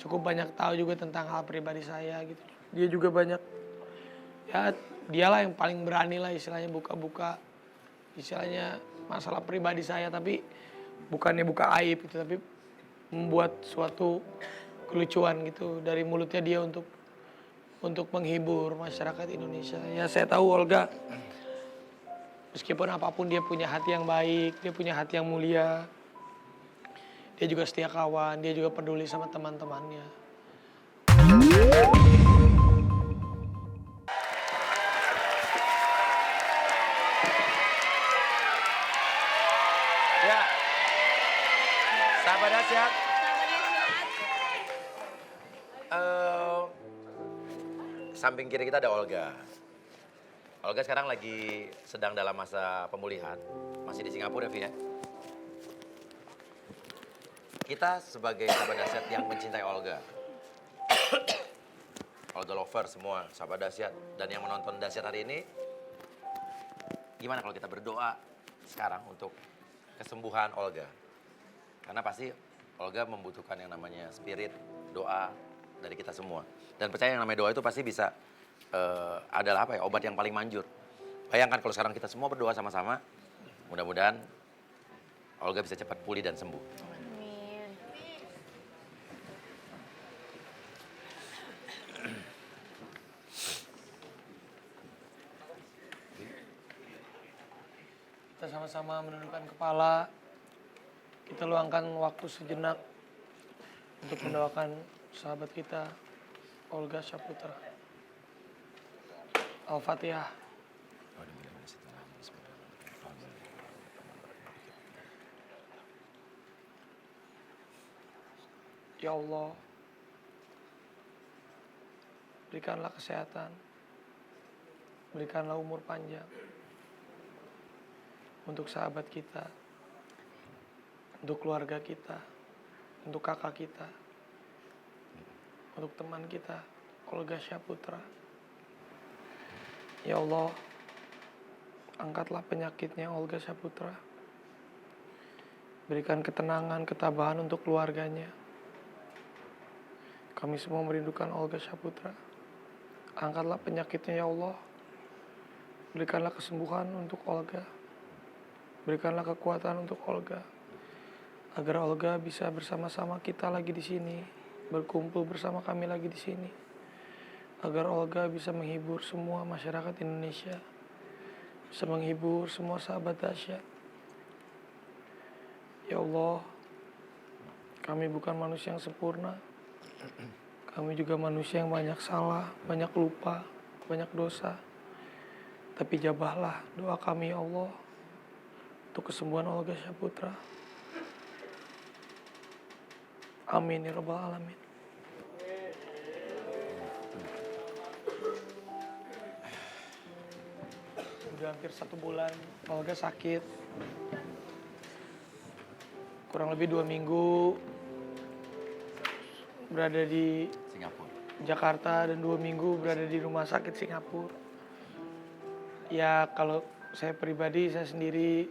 cukup banyak tahu juga tentang hal pribadi saya gitu. Dia juga banyak, ya dialah yang paling berani lah istilahnya buka-buka istilahnya masalah pribadi saya, tapi bukannya buka aib gitu, tapi membuat suatu kelucuan gitu dari mulutnya dia untuk menghibur masyarakat Indonesia. Ya saya tahu Olga meskipun apapun dia punya hati yang baik, dia punya hati yang mulia, dia juga setia kawan, dia juga peduli sama teman-temannya. Ya, sahabat dahsyat. Eh, samping kiri kita ada Olga. Olga sekarang lagi sedang dalam masa pemulihan. Masih di Singapura ya, Vi ya? Kita sebagai sahabat dahsyat yang mencintai Olga. Olga lover semua, sahabat dahsyat. Dan yang menonton dahsyat hari ini, gimana kalau kita berdoa sekarang untuk kesembuhan Olga? Karena pasti Olga membutuhkan yang namanya spirit, doa dari kita semua. Dan percaya yang namanya doa itu pasti bisa adalah apa ya, obat yang paling manjur. Bayangkan kalau sekarang kita semua berdoa sama-sama, mudah-mudahan Olga bisa cepat pulih dan sembuh. Amin. Kita sama-sama menundukkan kepala, kita luangkan waktu sejenak untuk mendoakan sahabat kita, Olga Syaputra. Al-Fatihah. Ya Allah, berikanlah kesehatan, berikanlah umur panjang untuk sahabat kita, untuk keluarga kita, untuk kakak kita, untuk teman kita, Olga Syaputra. Ya Allah, angkatlah penyakitnya Olga Syaputra. Berikan ketenangan, ketabahan untuk keluarganya. Kami semua merindukan Olga Syaputra. Angkatlah penyakitnya ya Allah. Berikanlah kesembuhan untuk Olga. Berikanlah kekuatan untuk Olga. Agar Olga bisa bersama-sama kita lagi di sini. Berkumpul bersama kami lagi di sini. Agar Olga bisa menghibur semua masyarakat Indonesia. Bisa menghibur semua sahabat dahsyat. Ya Allah, kami bukan manusia yang sempurna. Kami juga manusia yang banyak salah, banyak lupa, banyak dosa. Tapi jabahlah doa kami ya Allah untuk kesembuhan Olga Syaputra. Amin ya rabbal alamin. Udah hampir 1 bulan Olga sakit. Kurang lebih 2 minggu berada di Singapura. Jakarta dan 2 minggu berada di rumah sakit Singapura. Ya kalau saya pribadi, saya sendiri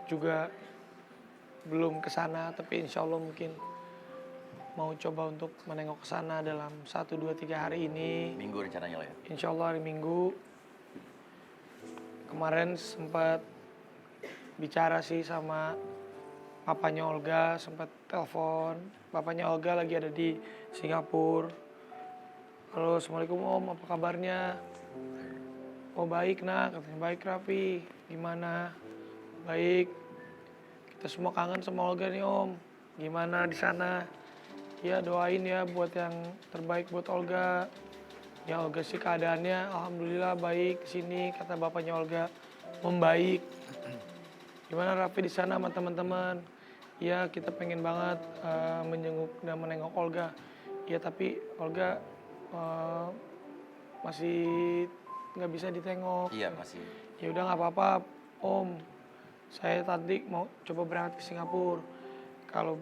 juga belum ke sana, tapi insya Allah mungkin mau coba untuk menengok ke sana dalam 1, 2, 3 hari ini. Minggu rencananya lah ya? Insya Allah hari Minggu. Kemarin sempat bicara sih sama papanya Olga, sempat telepon. Papanya Olga lagi ada di Singapura. Halo, Assalamualaikum Om, apa kabarnya? Oh baik nak, katanya baik Raffi. Gimana? Baik. Kita semua kangen sama Olga nih Om. Gimana di sana? Ya doain ya buat yang terbaik buat Olga. Ya Olga sih keadaannya alhamdulillah baik di sini, kata bapaknya Olga membaik. Gimana Raffi di sana sama teman-teman? Ya kita pengen banget menjenguk dan menengok Olga. Ya tapi Olga masih nggak bisa ditengok. Iya masih. Ya udah nggak apa-apa Om. Saya tadi mau coba berangkat ke Singapura. Kalau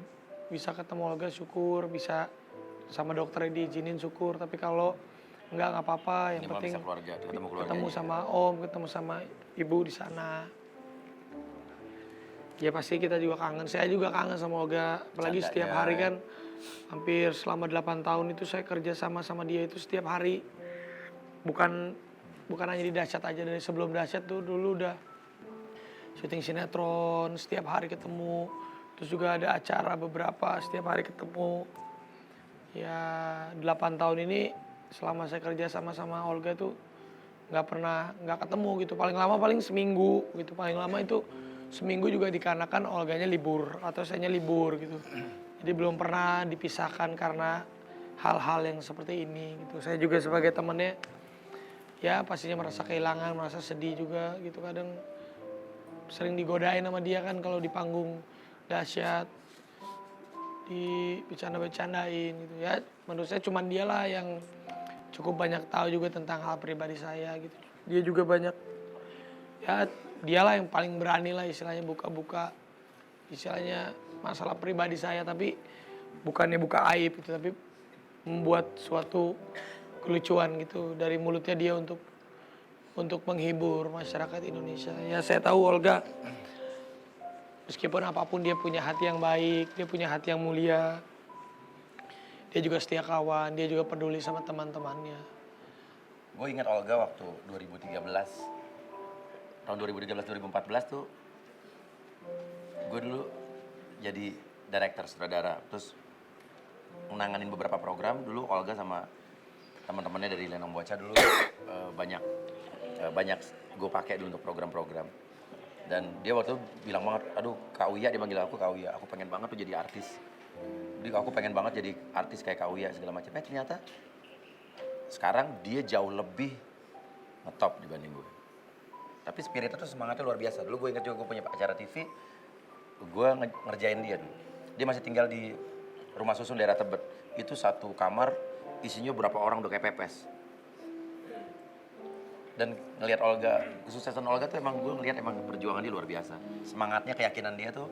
bisa ketemu Olga syukur, bisa sama dokternya diizinin syukur. Tapi kalau nggak apa-apa, yang penting bisa keluarga, ketemu keluarganya. ketemu sama Om, ketemu sama Ibu di sana. Ya pasti kita juga kangen, saya juga kangen sama Olga. Apalagi Bercandanya. setiap hari kan Hampir selama 8 tahun itu saya kerja sama dia itu setiap hari. Bukan bukan hanya di Dahsyat aja, dari sebelum Dahsyat tuh dulu udah syuting sinetron, setiap hari ketemu. Terus juga ada acara beberapa, setiap hari ketemu. Ya 8 tahun ini selama saya kerja sama Olga tuh nggak pernah nggak ketemu gitu. Paling lama paling seminggu gitu. Paling lama itu seminggu juga dikarenakan Olganya libur atau sayanya libur gitu. Jadi belum pernah dipisahkan karena hal-hal yang seperti ini gitu. Saya juga sebagai temennya ya pastinya merasa kehilangan, merasa sedih juga gitu. Kadang sering digodain sama dia kan kalau di panggung Dahsyat, bercandain gitu ya. Menurut saya cuman dialah yang cukup banyak tahu juga tentang hal pribadi saya gitu. Dia juga banyak, ya dialah yang paling berani lah istilahnya buka-buka istilahnya masalah pribadi saya, tapi bukannya buka aib gitu, tapi membuat suatu kelucuan gitu dari mulutnya dia untuk menghibur masyarakat Indonesia. Ya saya tahu Olga meskipun apapun dia punya hati yang baik, dia punya hati yang mulia. Dia juga setia kawan, dia juga peduli sama teman-temannya. Gue ingat Olga waktu 2013, tahun 2013-2014 tuh, gue dulu jadi director sutradara, terus menanganin beberapa program. Dulu Olga sama teman-temannya dari Lenong Bocah dulu banyak gue pakai dulu untuk program-program. Dan dia waktu itu bilang banget, aduh Kak Uya, dia manggil aku Kak Uya, aku pengen banget tuh jadi artis. Jadi aku pengen banget jadi artis kayak Kak Uya segala macam. Ternyata sekarang dia jauh lebih ngetop dibanding gue. Tapi spiritnya tuh semangatnya luar biasa. Dulu gue inget juga gue punya acara TV, gue ngerjain dia dulu. Dia masih tinggal di rumah susun daerah Tebet. Itu satu kamar isinya berapa orang udah kayak pepes. Dan ngelihat Olga, kesuksesan Olga tuh emang gue ngelihat emang perjuangan dia luar biasa. Semangatnya, keyakinan dia tuh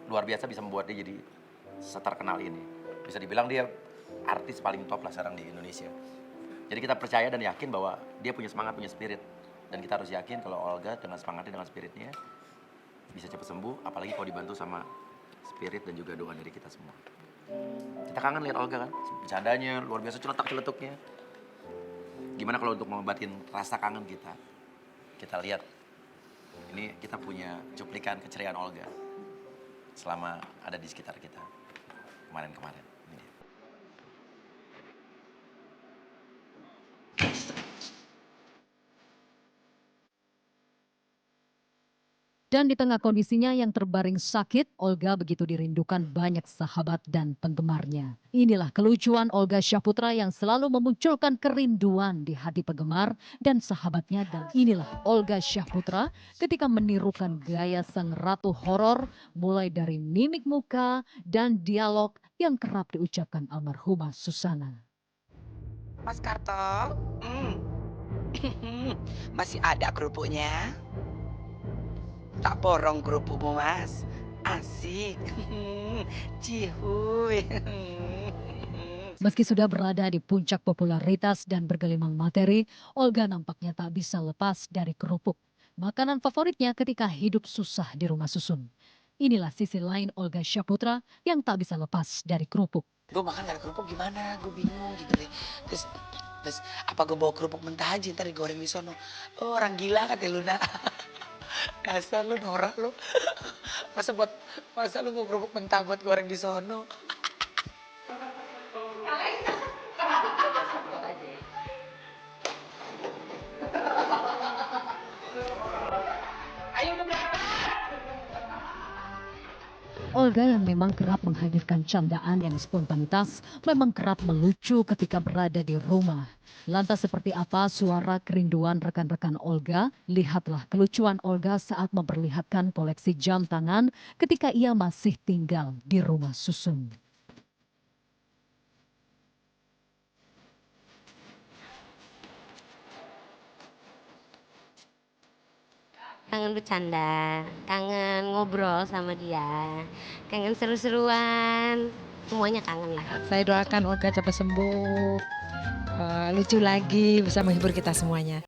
luar biasa bisa membuat dia jadi seterkenal ini. Bisa dibilang dia artis paling top lah sekarang di Indonesia. Jadi kita percaya dan yakin bahwa dia punya semangat, punya spirit. Dan kita harus yakin kalau Olga dengan semangatnya, dengan spiritnya bisa cepat sembuh. Apalagi kalau dibantu sama spirit dan juga doa dari kita semua. Kita kangen lihat Olga kan, bercandanya luar biasa, celetuk-celetuknya. Gimana kalau untuk mengobatin rasa kangen kita? Kita lihat, ini kita punya cuplikan keceriaan Olga selama ada di sekitar kita kemarin-kemarin. Ini dia. Dan di tengah kondisinya yang terbaring sakit, Olga begitu dirindukan banyak sahabat dan penggemarnya. Inilah kelucuan Olga Syahputra yang selalu memunculkan kerinduan di hati penggemar dan sahabatnya. Dan inilah Olga Syahputra ketika menirukan gaya sang ratu horor, mulai dari mimik muka dan dialog yang kerap diucapkan almarhumah Susana. Mas Karto, masih ada kerupuknya? Tak borong kerupukmu, Mas. Asik. Cihuy. Meski sudah berada di puncak popularitas dan bergelimang materi, Olga nampaknya tak bisa lepas dari kerupuk. Makanan favoritnya ketika hidup susah di rumah susun. Inilah sisi lain Olga Syahputra yang tak bisa lepas dari kerupuk. Gue makan gak ada kerupuk gimana? Gue bingung gitu deh. Terus apa gue bawa kerupuk mentah aja ntar digoreng di sono? Oh, orang gila kata lu, Nak. Dasar lu norak lu. Masa lu mau kerupuk mentah buat goreng di sono? Ayo ke belakang. Olga yang memang kerap menghadirkan candaan yang spontanitas, memang kerap melucu ketika berada di rumah. Lantas seperti apa suara kerinduan rekan-rekan Olga? Lihatlah kelucuan Olga saat memperlihatkan koleksi jam tangan ketika ia masih tinggal di rumah susun. Kangen bercanda, kangen ngobrol sama dia, kangen seru-seruan, semuanya kangen lah. Saya doakan Olga cepat sembuh, lucu lagi, bisa menghibur kita semuanya.